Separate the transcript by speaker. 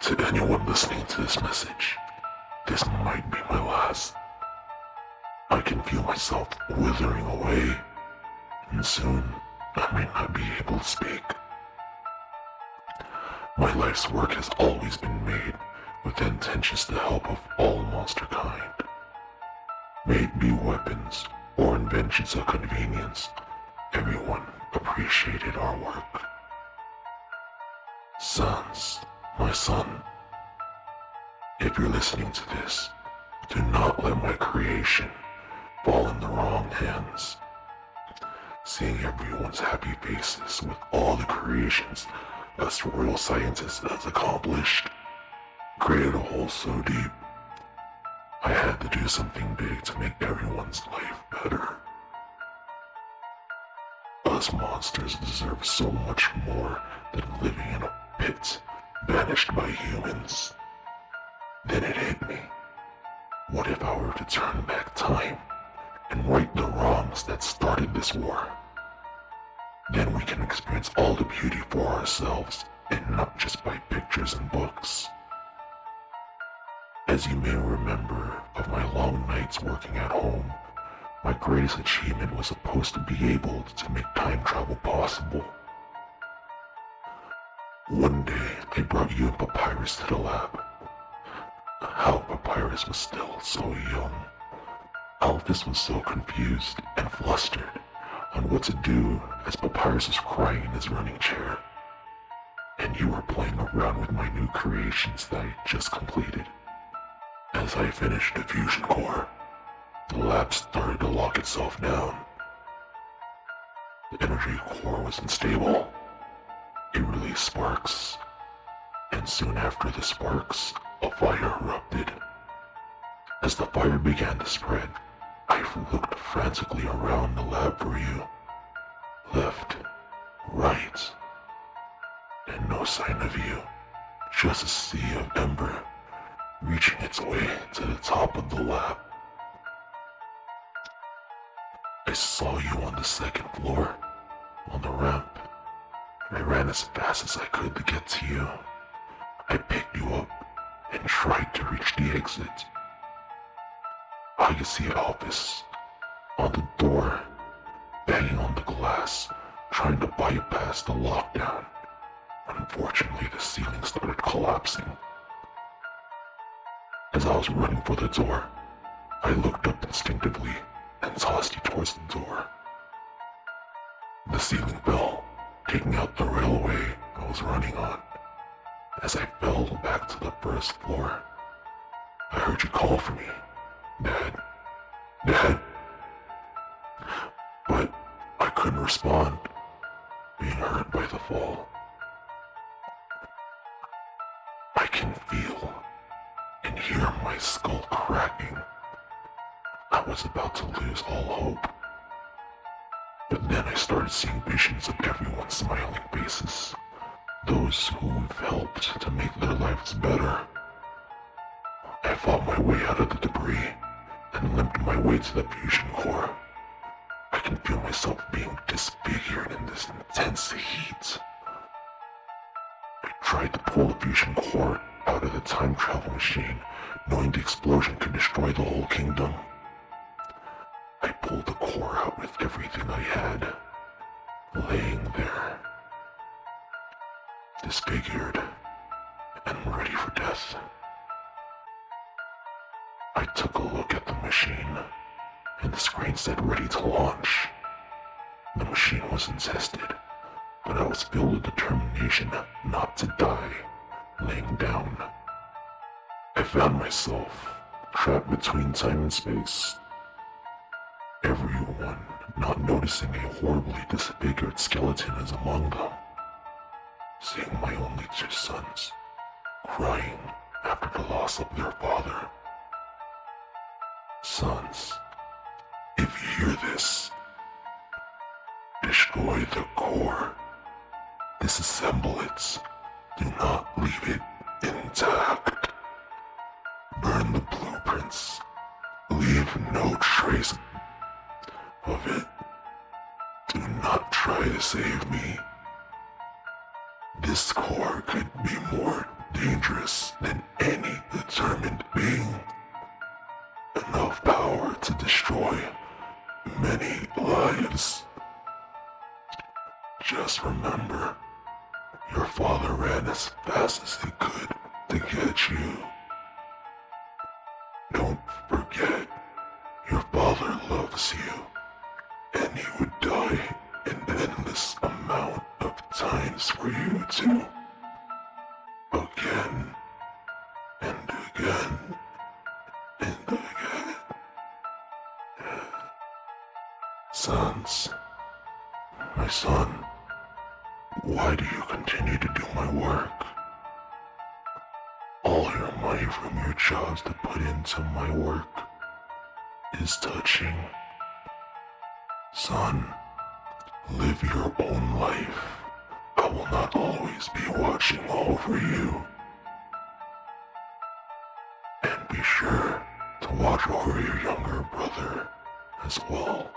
Speaker 1: To anyone listening to this message, this might be my last. I can feel myself withering away, and soon I may not be able to speak. My life's work has always been made with the intentions to help of all monster kind. May it be weapons or inventions of convenience, everyone appreciated our work. Sons, my son, if you're listening to this, do not let my creation fall in the wrong hands. Seeing everyone's happy faces with all the creations us royal scientists has accomplished created a hole so deep. I had to do something big to make everyone's life better. Us monsters deserve so much more than living in a pit banished by humans. Then it hit me. What if I were to turn back time and right the wrongs that started this war? Then we can experience all the beauty for ourselves and not just by pictures and books. As you may remember of my long nights working at home, my greatest achievement was supposed to be able to make time travel possible. One day, I brought you and Papyrus to the lab. How Papyrus was still so young. Alphys was so confused and flustered on what to do as Papyrus was crying in his running chair. And you were playing around with my new creations that I just completed. As I finished the fusion core, the lab started to lock itself down. The energy core was unstable. It released sparks, and soon after the sparks, a fire erupted. As the fire began to spread, I looked frantically around the lab for you. Left, right, and no sign of you. Just a sea of ember reaching its way to the top of the lab. I saw you on the second floor, on the ramp. I ran as fast as I could to get to you. I picked you up and tried to reach the exit. I could see Alphys on the door, banging on the glass, trying to bypass the lockdown. Unfortunately, the ceiling started collapsing. As I was running for the door, I looked up instinctively and tossed you towards the door. The ceiling fell, taking out the railway I was running on. As I fell back to the first floor, I heard you call for me. Dad. Dad. But I couldn't respond, being hurt by the fall. I can feel and hear my skull cracking. I was about to lose all hope. But then I started seeing visions of everyone's smiling faces, those who've helped to make their lives better. I fought my way out of the debris and limped my way to the fusion core. I can feel myself being disfigured in this intense heat. I tried to pull the fusion core out of the time travel machine, knowing the explosion could destroy the whole kingdom. I pulled the core out with everything I had, laying there, disfigured and ready for death. I took a look at the machine, and the screen said ready to launch. The machine wasn't tested, but I was filled with determination not to die, laying down. I found myself trapped between time and space. Everyone not noticing a horribly disfigured skeleton is among them. Seeing my only two sons crying after the loss of their father. Sons, if you hear this, destroy the core. Disassemble it. Do not leave it intact. Burn the blueprints. Leave no trace of it. Do not try to save me. This core could be more dangerous than any determined being. Enough power to destroy many lives. Just remember, your father ran as fast as he could to get you. Don't forget, your father loves you, and he would die an endless amount of times for you too. Again, and again, and again. Sons, my son, why do you continue to do my work? All your money from your jobs to put into my work is touching. Son, live your own life. I will not always be watching over you. And be sure to watch over your younger brother as well.